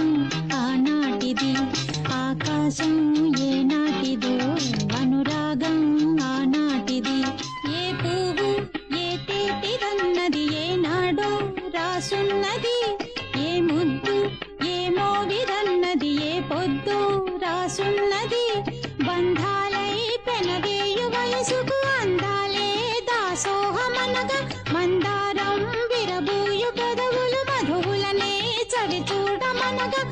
అనురాగం ఆనాటిది, ఆకాశం ఏనాటిదో అనురాగం ఆనాటిది. ఏ పువ్వు ఏ తేటిదన్నది ఏనాడో రాసున్నది, ఏ ముద్దు ఏ మోవిదన్నది ఏ పొద్దు రాసున్నది. బంధాలై పెనవేయు వయసుకు అందాలే దాసోహమనగా, మందారం విరబూయు పెదవులు మధువులనే చవి చూడమనగా.